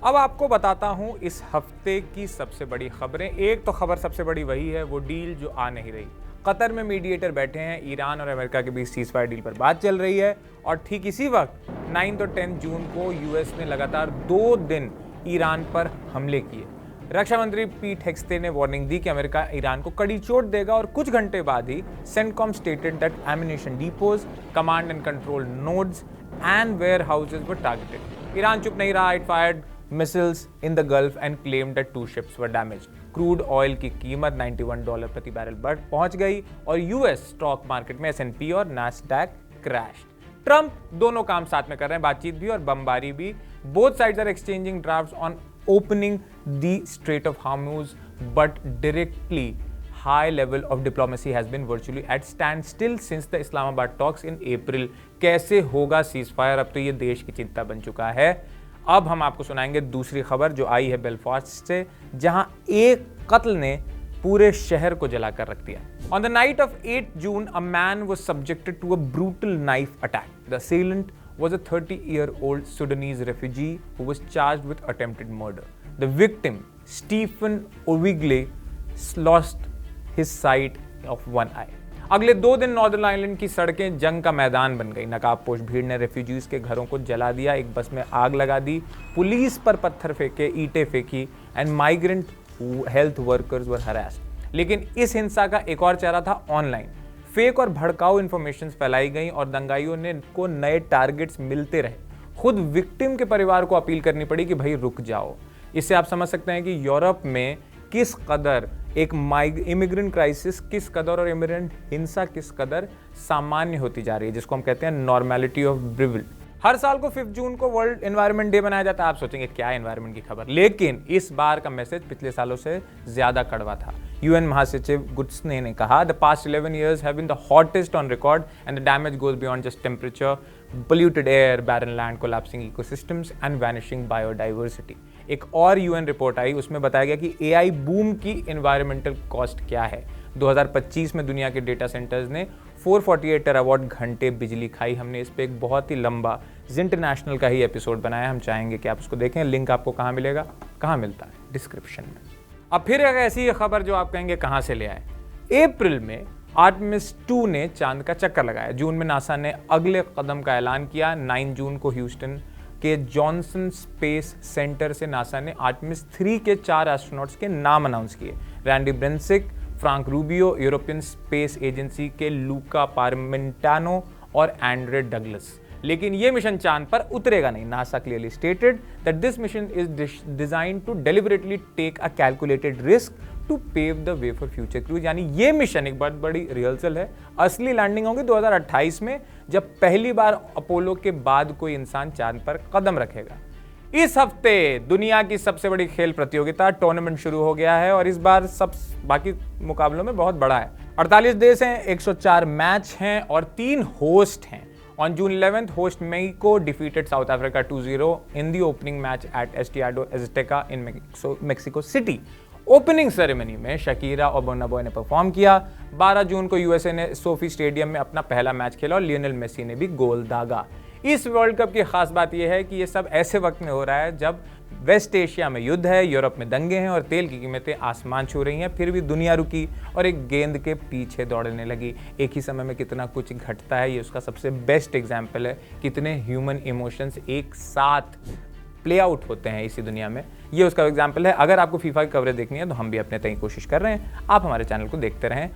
अब आपको बताता हूं इस हफ्ते की सबसे बड़ी खबरें। एक तो खबर सबसे बड़ी वही है, वो डील जो आ नहीं रही। कतर में मीडिएटर बैठे हैं, ईरान और अमेरिका के बीच सीज़फायर डील पर बात चल रही है और ठीक इसी वक्त 9 और 10 जून को यूएस ने लगातार 2 दिन ईरान पर हमले किए। रक्षा मंत्री पीट हेक्स्टे ने वार्निंग दी कि अमेरिका ईरान को कड़ी चोट देगा और कुछ घंटे बाद ही CENTCOM stated that ammunition depots, command and control nodes and warehouses were targeted. Iran चुप नहीं रहा, it fired missiles in the Gulf and claimed that 2 ships were damaged. Crude oil की कीमत $91 प्रति बैरल पहुंच गई और यूएस स्टॉक मार्केट में S&P और नैस्डैक क्रैश। ट्रंप दोनों काम साथ में कर रहे हैं, बातचीत भी और बमबारी भी। Both sides are exchanging drafts on opening the strait of Hormuz, but directly high level of diplomacy has been virtually at standstill since the Islamabad talks in April. कैसे होगा सीज़फायर, अब तो ये देश की चिंता बन चुका है। अब हम आपको सुनाएंगे दूसरी खबर जो आई है बेलफास्ट से, जहां एक कत्ल ने पूरे शहर को जलाकर रख दिया। On the night of 8 June, a man was subjected to a brutal knife attack. The assailant was a 30-year-old Sudanese refugee who was charged with attempted murder. The victim, Stephen Owigle, lost his sight of one eye. अगले 2 दिन northern Ireland की सड़कें जंग का मैदान बन गई। नकाबपोश भीड़ ने रेफ्यूजीज के घरों को जला दिया, एक बस में आग लगा दी, पुलिस पर पत्थर फेंके, ईंटें फेंकी and migrant health workers were harassed. लेकिन इस हिंसा का एक और चेहरा था ऑनलाइन। फेक और भड़काऊ इंफॉर्मेशन फैलाई गई और दंगाइयों को नए टारगेट्स मिलते रहे। खुद विक्टिम के परिवार को अपील करनी पड़ी कि भाई रुक जाओ। इससे आप समझ सकते हैं कि यूरोप में किस कदर एक इमिग्रेंट क्राइसिस किस कदर और इमिग्रेंट हिंसा किस कदर सामान्य होती जा रही है, जिसको हम कहते हैं नॉर्मेलिटी ऑफ ब्रिविल। हर साल को 5 जून को वर्ल्ड एनवायरनमेंट डे मनाया जाता है। आप सोचेंगे क्या एनवायरनमेंट की खबर, लेकिन इस बार का मैसेज पिछले सालों से ज्यादा कड़वा था। यूएन महासचिव गुट्सने ने कहा, the past 11 years have been the hottest on record and the damage goes beyond just temperature, polluted air, barren land, collapsing ecosystems and vanishing biodiversity। एक और यूएन रिपोर्ट आई, उसमें बताया गया कि एआई बूम की एनवायरमेंटल कॉस्ट क्या है। 2025 में दुनिया के डेटा सेंटर्स ने 448 टेरावाट घंटे बिजली खाई। हमने इस पे एक बहुत ही लंबा इंटरनेशनल का ही एपिसोड बनाया, हम चाहेंगे कि आप उसको देखें। लिंक आपको कहाँ मिलेगा, कहाँ मिलता है, डिस्क्रिप्शन में। अब फिर एक ऐसी खबर जो आप कहेंगे कहाँ से ले आए। अप्रैल में आर्टेमिस 2 ने चांद का चक्कर लगाया। जून में नासा ने अगले कदम का ऐलान किया। 9 जून को ह्यूस्टन के जॉनसन स्पेस सेंटर से नासा ने आर्टेमिस 3 के 4 एस्ट्रोनॉट्स के नाम अनाउंस किए। Randy Bresnik, Frank Rubio, European Space Agency के लूका पारमेंटानो और एंड्रे डगलस। लेकिन ये मिशन चांद पर उतरेगा नहीं। NASA clearly stated that this mission is designed to deliberately take a calculated risk to pave the way for future crews. यानी ये मिशन एक बहुत बड़ी रिहर्सल है। असली लैंडिंग होगी 2028 में, जब पहली बार अपोलो के बाद कोई इंसान चांद पर कदम रखेगा। इस हफ्ते दुनिया की सबसे बड़ी खेल प्रतियोगिता टूर्नामेंट शुरू हो गया है और इस बार सब बाकी मुकाबलों में बहुत बड़ा है। 48 देश हैं, 104 मैच हैं और 3 होस्ट हैं। On June 11th, host Mexico defeated South Africa 2-0 in the opening match at Estadio Azteca in Mexico City. Opening ceremony में शकीरा और बर्ना बॉय ने परफॉर्म किया। 12 जून को यूएसए ने सोफी स्टेडियम में अपना पहला मैच खेला और लियोनेल मेसी ने भी गोल दागा। इस वर्ल्ड कप की खास बात यह है कि यह सब ऐसे वक्त में हो रहा है जब वेस्ट एशिया में युद्ध है, यूरोप में दंगे हैं और तेल की कीमतें आसमान छू रही हैं। फिर भी दुनिया रुकी और एक गेंद के पीछे दौड़ने लगी। एक ही समय में कितना कुछ घटता है, ये उसका सबसे बेस्ट एग्जाम्पल है। कितने ह्यूमन इमोशंस एक साथ प्ले आउट होते हैं इसी दुनिया में, ये उसका एग्जाम्पल है। अगर आपको फीफा की कवरेज देखनी है तो हम भी अपने तय कोशिश कर रहे हैं। आप हमारे चैनल को देखते रहें